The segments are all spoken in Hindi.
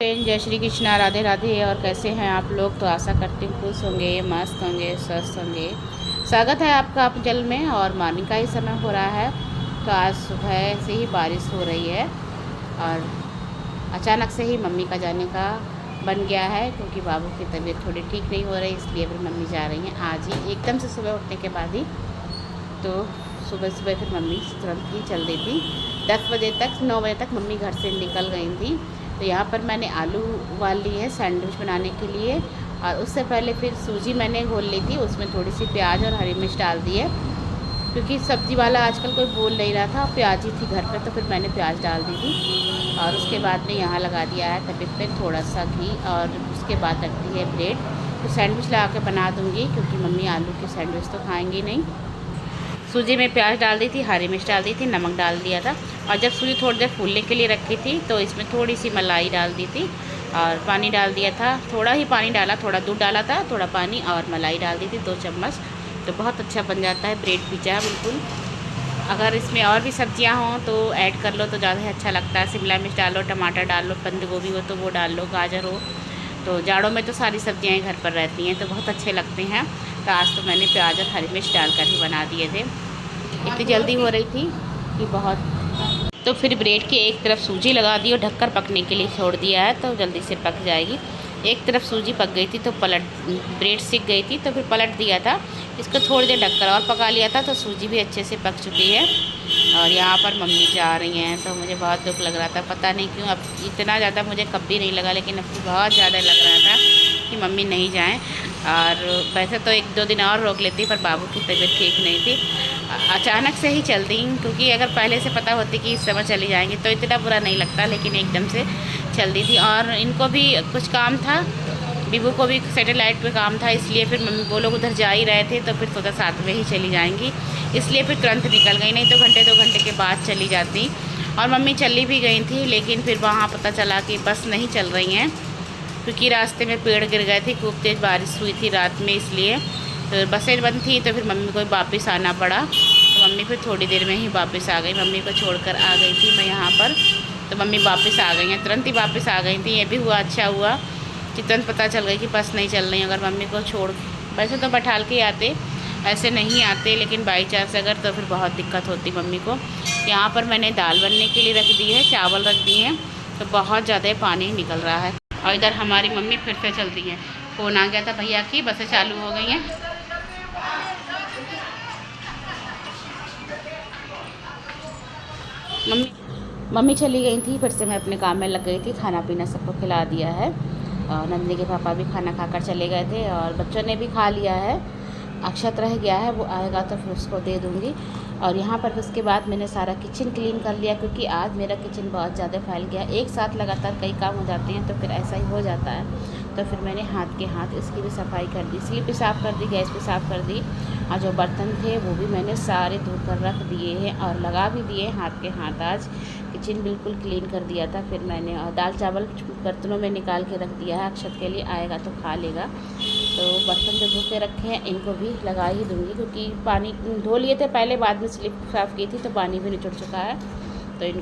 जय श्री कृष्णा, राधे राधे। और कैसे हैं आप लोग? तो आशा करती हूँ खुश होंगे, मस्त होंगे, स्वस्थ होंगे। स्वागत है आपका जल में। और मॉर्निंग का ही समय हो रहा है। तो आज सुबह से ही बारिश हो रही है और अचानक से ही मम्मी का जाने का बन गया है, क्योंकि बाबू की तबीयत थोड़ी ठीक नहीं हो रही, इसलिए फिर मम्मी जा रही हैं आज ही एकदम से सुबह उठने के बाद ही। तो सुबह सुबह फिर मम्मी तुरंत ही चल दी थी। 10 बजे तक 9 बजे तक मम्मी घर से निकल गई थी। तो यहाँ पर मैंने आलू उबाल ली है सैंडविच बनाने के लिए। और उससे पहले फिर सूजी मैंने घोल ली थी, उसमें थोड़ी सी प्याज और हरी मिर्च डाल दी है, क्योंकि सब्ज़ी वाला आजकल कोई बोल नहीं रहा था, प्याज ही थी घर पे, तो फिर मैंने प्याज डाल दी थी। और उसके बाद में यहाँ लगा दिया है तवे पे थोड़ा सा घी, और उसके बाद रख दी है ब्रेड। तो सैंडविच लगा के बना दूँगी, क्योंकि मम्मी आलू के सैंडविच तो खाएँगी नहीं। सूजी में प्याज डाल दी थी, हरी मिर्च डाल दी थी, नमक डाल दिया था। और जब सूजी थोड़ी देर फूलने के लिए रखी थी, तो इसमें थोड़ी सी मलाई डाल दी थी और पानी डाल दिया था। थोड़ा ही पानी डाला, थोड़ा दूध डाला था, थोड़ा पानी और मलाई डाल दी थी 2 चम्मच। तो बहुत अच्छा बन जाता है ब्रेड पिज़्ज़ा बिल्कुल। अगर इसमें और भी सब्जियां हों तो ऐड कर लो तो ज़्यादा अच्छा लगता है। शिमला मिर्च डालो, टमाटर डालो, बंद गोभी हो तो वो डाल लो, गाजर हो। तो जाड़ों में तो सारी सब्जियां घर पर रहती हैं, तो बहुत अच्छे लगते हैं। तो आज तो मैंने प्याज और हरी मिर्च डालकर ही बना दिए थे। इतनी जल्दी हो रही थी कि बहुत। तो फिर ब्रेड की एक तरफ सूजी लगा दी और ढककर पकने के लिए छोड़ दिया है, तो जल्दी से पक जाएगी। एक तरफ सूजी पक गई थी तो ब्रेड सिक गई थी, तो फिर पलट दिया था। इसको थोड़ी देर ढककर और पका लिया था, तो सूजी भी अच्छे से पक चुकी है। और यहाँ पर मम्मी जा रही हैं, तो मुझे बहुत दुख लग रहा था, पता नहीं क्यों। अब इतना ज़्यादा मुझे कभी नहीं लगा, लेकिन अब बहुत ज़्यादा लग रहा था कि मम्मी नहीं जाएं। और वैसे तो 1-2 दिन और रोक लेती, पर बाबू की तबीयत ठीक नहीं थी। अचानक से ही चल दी, क्योंकि अगर पहले से पता होती कि इस समय चली जाएंगी तो इतना बुरा नहीं लगता, लेकिन एकदम से चल दी थी। और इनको भी कुछ काम था, बीबू को भी सैटेलाइट पे काम था, इसलिए फिर मम्मी वो लोग उधर जा ही रहे थे, तो फिर सोचा साथ में ही चली जाएंगी, इसलिए फिर तुरंत निकल गई। नहीं तो घंटे 2 घंटे के बाद चली जाती। और मम्मी चली भी गई थी, लेकिन फिर वहाँ पता चला कि बस नहीं चल रही हैं, क्योंकि रास्ते में पेड़ गिर गए थे, खूब तेज़ बारिश हुई थी रात में, इसलिए तो बसें बंद थी। तो फिर मम्मी को वापस आना पड़ा। तो मम्मी फिर थोड़ी देर में ही वापस आ गई। मम्मी को छोड़कर आ गई थी मैं यहाँ पर, तो मम्मी वापस आ गई हैं, तुरंत ही वापस आ गई थी। ये भी हुआ, अच्छा हुआ कि तुरंत पता चल गई कि बस नहीं चल रही। अगर मम्मी को छोड़, वैसे तो बैठाल के आते, ऐसे नहीं आते, लेकिन बाई चांस अगर, तो फिर बहुत दिक्कत होती मम्मी को। यहाँ पर मैंने दाल बनने के लिए रख दी है, चावल रख दिए हैं, तो बहुत ज़्यादा पानी निकल रहा है। और इधर हमारी मम्मी फिर से चल रही है। फ़ोन आ गया था भैया की, बसें चालू हो गई हैं। मम्मी मम्मी चली गई थी, फिर से मैं अपने काम में लग गई थी। खाना पीना सबको खिला दिया है, और नंदिनी के पापा भी खाना खाकर चले गए थे, और बच्चों ने भी खा लिया है। अक्षत रह गया है, वो आएगा तो फिर उसको दे दूँगी। और यहाँ पर उसके बाद मैंने सारा किचन क्लीन कर लिया, क्योंकि आज मेरा किचन बहुत ज़्यादा फैल गया। एक साथ लगातार कई काम हो जाते हैं, तो फिर ऐसा ही हो जाता है। तो फिर मैंने हाथ के हाथ इसकी भी सफाई कर दी, स्लीप भी साफ़ कर दी, गैस भी साफ़ कर दी, और जो बर्तन थे वो भी मैंने सारे धोकर रख दिए हैं और लगा भी दिए हाथ के हाथ। आज किचन बिल्कुल क्लीन कर दिया था। फिर मैंने दाल चावल बर्तनों में निकाल के रख दिया है, अक्षत के लिए आएगा तो खा लेगा। तो बर्तन जो धो के रखे हैं इनको भी लगा ही दूँगी, क्योंकि पानी धो लिए थे पहले, बाद में स्लिप साफ़ की थी तो पानी भी निचुड़ चुका है। तो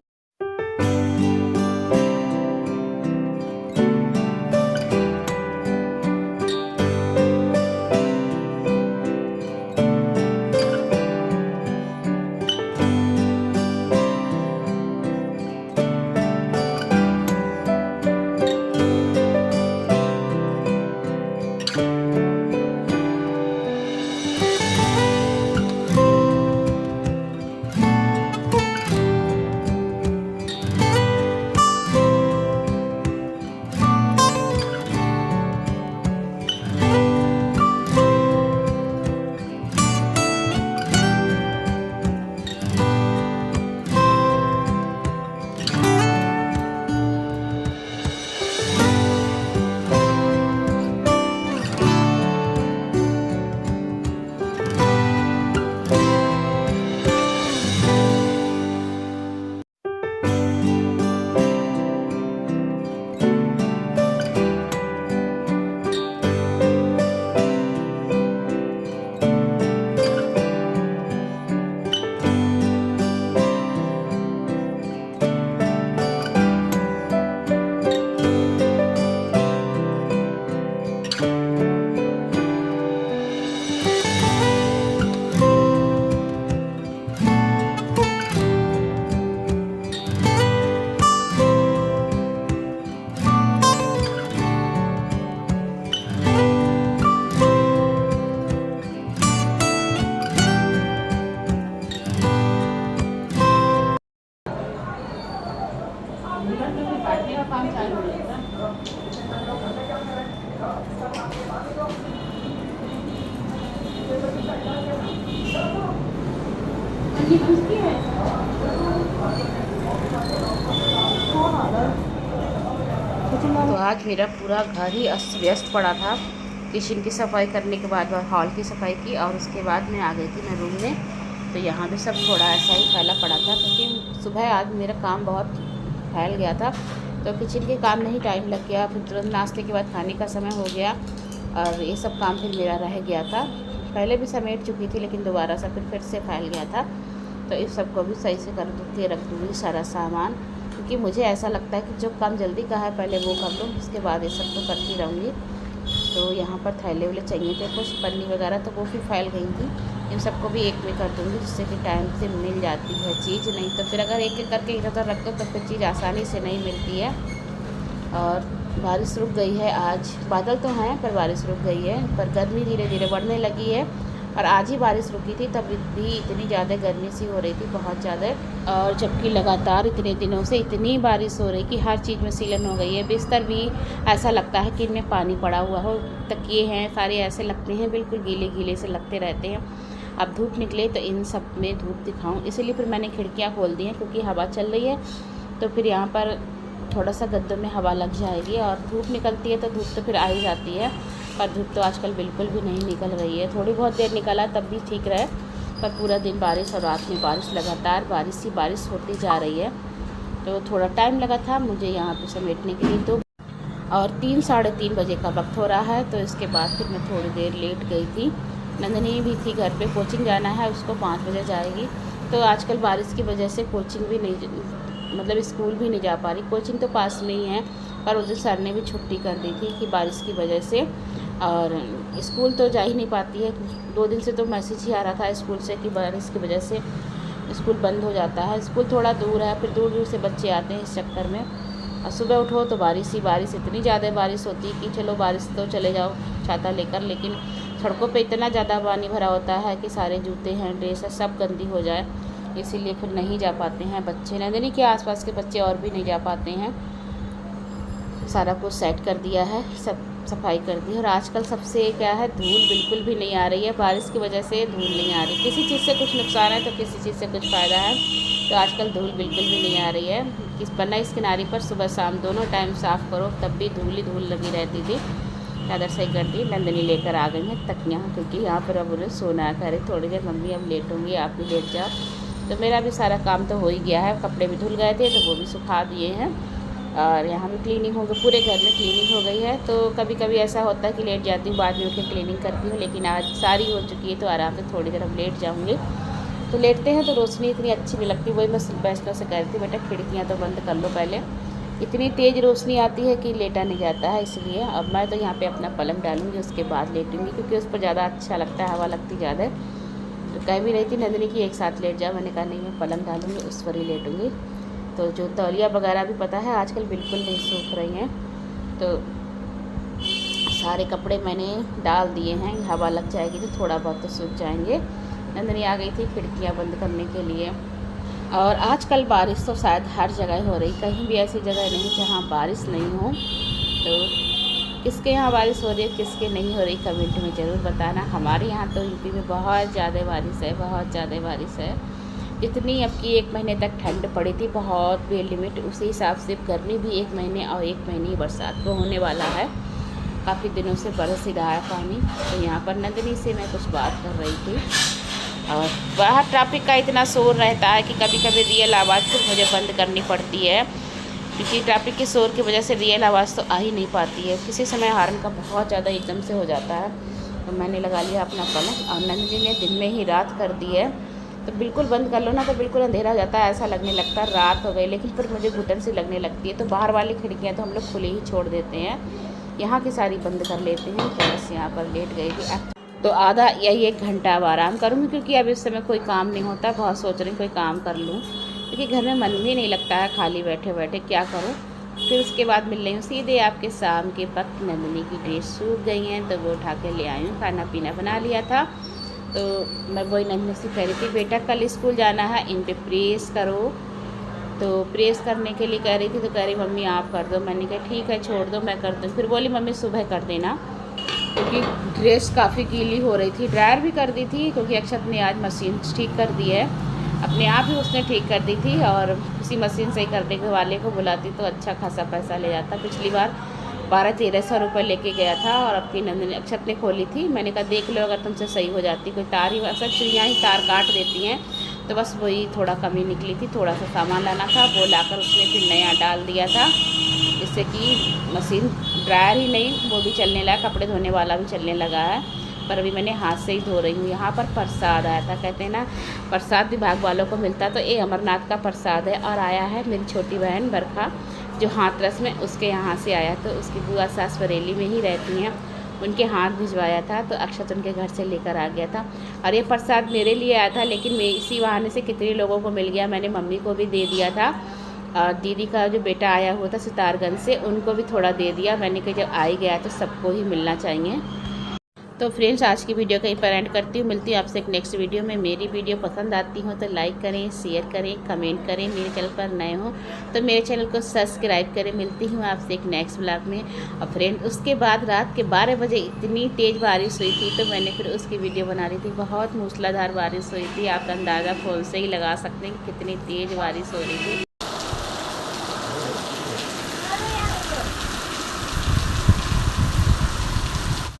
तो आज मेरा पूरा घर ही अस्त व्यस्त पड़ा था। किचन की सफाई करने के बाद हॉल की सफाई की और उसके बाद मैं आ गई थी मैं रूम में। तो यहाँ भी सब थोड़ा ऐसा ही फैला पड़ा था क्योंकि सुबह आज मेरा काम बहुत फैल गया था। तो किचन के काम में ही टाइम लग गया, फिर तुरंत नाश्ते के बाद खाने का समय हो गया और ये सब काम फिर मेरा रह गया था। पहले भी समेट चुकी थी लेकिन दोबारा से फिर से फैल गया था। तो इस सब को भी सही से कर के रख दूँगी सारा सामान, क्योंकि मुझे ऐसा लगता है कि जो काम जल्दी का है पहले वो कर लूँ, उसके बाद ये सब तो करती रहूँगी। तो यहाँ पर थैले वाले चाहिए थे कुछ पन्नी वगैरह, तो वो भी फैल गई थी। इन सबको भी एक में कर दूँगी जिससे कि टाइम से मिल जाती है चीज़, नहीं तो फिर अगर एक एक करके इधर उधर रख दो तो फिर चीज़ आसानी से नहीं मिलती है। और बारिश रुक गई है आज, बादल तो हैं पर बारिश रुक गई है, पर गर्मी धीरे धीरे बढ़ने लगी है। और आज ही बारिश रुकी थी तब भी इतनी ज़्यादा गर्मी सी हो रही थी, बहुत ज़्यादा। और जबकि लगातार इतने दिनों से इतनी बारिश हो रही कि हर चीज़ में सीलन हो गई है। बिस्तर भी ऐसा लगता है कि इनमें पानी पड़ा हुआ हो, तकिए हैं सारे ऐसे लगते हैं बिल्कुल गीले गीले से लगते रहते हैं। अब धूप निकले तो इन सब में धूप दिखाऊं, इसीलिए फिर मैंने खिड़कियाँ खोल दी हैं क्योंकि हवा चल रही है। तो फिर यहाँ पर थोड़ा सा गद्दों में हवा लग जाएगी और धूप निकलती है तो धूप तो फिर आ ही जाती है। पर धूप तो आजकल बिल्कुल भी नहीं निकल रही है, थोड़ी बहुत देर निकला तब भी ठीक रहे, पर पूरा दिन बारिश और रात में बारिश, लगातार बारिश ही बारिश होती जा रही है। तो थोड़ा टाइम लगा था मुझे यहाँ पे समेटने के लिए। तो और 3 साढ़े 3 बजे का वक्त हो रहा है। तो इसके बाद फिर मैं थोड़ी देर लेट गई थी। नंदनी भी थी घर पे, कोचिंग जाना है उसको, 5 बजे जाएगी। तो आजकल बारिश की वजह से कोचिंग भी नहीं, मतलब स्कूल भी नहीं जा पा रही। कोचिंग तो पास में ही है पर उधर सर ने भी छुट्टी कर दी थी कि बारिश की वजह से, और स्कूल तो जा ही नहीं पाती है। 2 दिन से तो मैसेज ही आ रहा था स्कूल से कि बारिश की वजह से स्कूल बंद हो जाता है। स्कूल थोड़ा दूर है, फिर दूर दूर से बच्चे आते हैं इस चक्कर में। और सुबह उठो तो बारिश ही बारिश, इतनी ज़्यादा बारिश होती है कि चलो बारिश तो चले जाओ छाता लेकर, लेकिन सड़कों पे इतना ज़्यादा पानी भरा होता है कि सारे जूते हैं ड्रेस है सब गंदी हो जाए, इसीलिए फिर नहीं जा पाते हैं बच्चे। नंदिनी के आसपास के बच्चे और भी नहीं जा पाते हैं। सारा कुछ सेट कर दिया है, सब सफाई कर दी। और आजकल सबसे क्या है, धूल बिल्कुल भी नहीं आ रही है, बारिश की वजह से धूल नहीं आ रही। किसी चीज़ से कुछ नुकसान है तो किसी चीज़ से कुछ फ़ायदा है। तो आजकल धूल बिल्कुल भी नहीं आ रही है। वरना इस किनारे पर सुबह शाम दोनों टाइम साफ़ करो तब भी धूल ही धूल लगी रहती थी। चादर सही कर दी। नंदनी लेकर आ गई हैं तकियाँ, क्योंकि यहाँ पर अब उन्हें सोना करे। थोड़ी देर मम्मी अब लेट होंगी, आप भी लेट जाओ। तो मेरा भी सारा काम तो हो ही गया है, कपड़े भी धुल गए थे तो वो भी सुखा दिए हैं। और यहाँ भी क्लीनिंग हो गई, पूरे घर में क्लीनिंग हो गई है। तो कभी कभी ऐसा होता है कि लेट जाती हूँ, बाद में उठ के क्लीनिंग करती हूँ, लेकिन आज सारी हो चुकी है तो आराम से थोड़ी देर अब लेट जाऊँगी। तो लेटते हैं तो रोशनी इतनी अच्छी नहीं लगती, वही मैं वैष्णव से कह रही थी बेटा खिड़कियाँ तो बंद कर लो पहले, इतनी तेज़ रोशनी आती है कि लेटा नहीं जाता है। इसलिए अब मैं तो यहाँ पे अपना पलंग डालूँगी, उसके बाद लेटूँगी, क्योंकि उस पर ज़्यादा अच्छा लगता है, हवा लगती ज़्यादा है। तो कह भी रही थी नंदिनी की एक साथ लेट जाओ, मैंने कहा नहीं मैं पलंग डालूँगी उस पर ही लेटूँगी। तो जो तौलिया वगैरह भी पता है आजकल बिल्कुल नहीं सूख रही हैं, तो सारे कपड़े मैंने डाल दिए हैं, हवा लग जाएगी तो थोड़ा बहुत तो सूख जाएंगे। नंदिनी आ गई थी खिड़कियाँ बंद करने के लिए। और आजकल बारिश तो शायद हर जगह हो रही, कहीं भी ऐसी जगह नहीं जहाँ बारिश नहीं हो। तो किसके यहाँ बारिश हो रही है किसके नहीं हो रही कमेंट में ज़रूर बताना। हमारे यहाँ तो यूपी में बहुत ज़्यादा बारिश है, बहुत ज़्यादा बारिश है। जितनी अब की 1 महीने तक ठंड पड़ी थी बहुत बेलिमिट, उसी हिसाब से गर्मी भी 1 महीने और 1 महीने बरसात को होने वाला है। काफ़ी दिनों से बरस ही रहा है पानी। तो यहाँ पर नंदिनी से मैं कुछ बात कर रही थी, और बाहर ट्रैफिक का इतना शोर रहता है कि कभी कभी रियल आवाज़ फिर मुझे बंद करनी पड़ती है, क्योंकि ट्रैफिक के शोर की वजह से रियल आवाज़ तो आ ही नहीं पाती है। किसी समय हॉर्न का बहुत ज़्यादा एकदम से हो जाता है। तो मैंने लगा लिया अपना पलंग, और नंदिनी ने दिन में ही रात कर दी है। तो बिल्कुल बंद कर लो ना तो बिल्कुल अंधेरा हो जाता है, ऐसा लगने लगता है रात हो गई, लेकिन फिर मुझे घुटन सी लगने लगती है। तो बाहर वाली खिड़कियाँ तो हम लोग खुली ही छोड़ देते हैं, यहाँ की सारी बंद कर लेते हैं। तो बस यहाँ पर लेट गई थी, तो आधा यही 1 घंटा अब आराम करूँगी, क्योंकि अब इस समय कोई काम नहीं होता। बहुत सोच रही कोई काम कर लूँ, क्योंकि घर में मन भी नहीं लगता है खाली बैठे बैठे, क्या करूँ। फिर उसके बाद मिल रही हूँ सीधे आपके शाम के वक्त। नंदिनी की ड्रेस सूख गई हैं तो वो उठा के ले आई हूँ, खाना पीना बना लिया था। तो मैं वही नंदिनी से कह रही थी बेटा कल स्कूल जाना है, इन पे प्रेस करो, तो प्रेस करने के लिए कह रही थी, तो कह रही मम्मी आप कर दो। मैंने कहा ठीक है छोड़ दो मैं कर दूँ। फिर बोली मम्मी सुबह कर देना, क्योंकि ड्रेस काफ़ी गीली हो रही थी। ड्रायर भी कर दी थी क्योंकि अक्षत ने आज मशीन ठीक कर दी है, अपने आप ही उसने ठीक कर दी थी। और उसी मशीन से ही करने के वाले को बुलाती तो अच्छा खासा पैसा ले जाता। पिछली बार 1200-1300 रुपये लेके गया था। और अपनी नंदन अक्षत ने खोली थी, मैंने कहा देख लो अगर तुमसे सही हो जाती। कोई तार ही, अक्सर चिड़ियाँ ही तार काट देती हैं, तो बस वही थोड़ा कमी निकली थी। थोड़ा सा सामान लाना था, वो लाकर उसने फिर नया डाल दिया था, जिससे कि मशीन ड्रायर ही नहीं वो भी चलने लगा, कपड़े धोने वाला भी चलने लगा है। पर अभी मैंने हाथ से ही धो रही हूँ। यहाँ पर प्रसाद आया था, कहते हैं ना प्रसाद विभाग वालों को मिलता, तो ये अमरनाथ का प्रसाद है। और आया है मेरी छोटी बहन बरखा जो हाथरस में, उसके यहाँ से आया। तो उसकी बुआ सास बरेली में ही रहती हैं, उनके हाथ भिजवाया था, तो अक्षत उनके घर से लेकर आ गया था। और ये प्रसाद मेरे लिए आया था, लेकिन मैं इसी बहाने से कितने लोगों को मिल गया। मैंने मम्मी को भी दे दिया था, और दीदी का जो बेटा आया हुआ था सितारगंज से, उनको भी थोड़ा दे दिया। मैंने कहा जब आ ही गया तो सबको ही मिलना चाहिए। तो फ्रेंड्स आज की वीडियो कहीं पर एंड करती हूँ, मिलती हूँ आपसे एक नेक्स्ट वीडियो में। मेरी वीडियो पसंद आती हो तो लाइक करें, शेयर करें, कमेंट करें। मेरे चैनल पर नए हो तो मेरे चैनल को सब्सक्राइब करें। मिलती हूँ आपसे एक नेक्स्ट ब्लॉग में। और फ्रेंड उसके बाद रात के 12 बजे इतनी तेज़ बारिश हुई थी, तो मैंने फिर उसकी वीडियो बना रही थी। बहुत मूसलाधार बारिश हुई थी, आप अंदाज़ा फ़ोन से ही लगा सकते हैं कि कितनी तेज़ बारिश हो रही थी।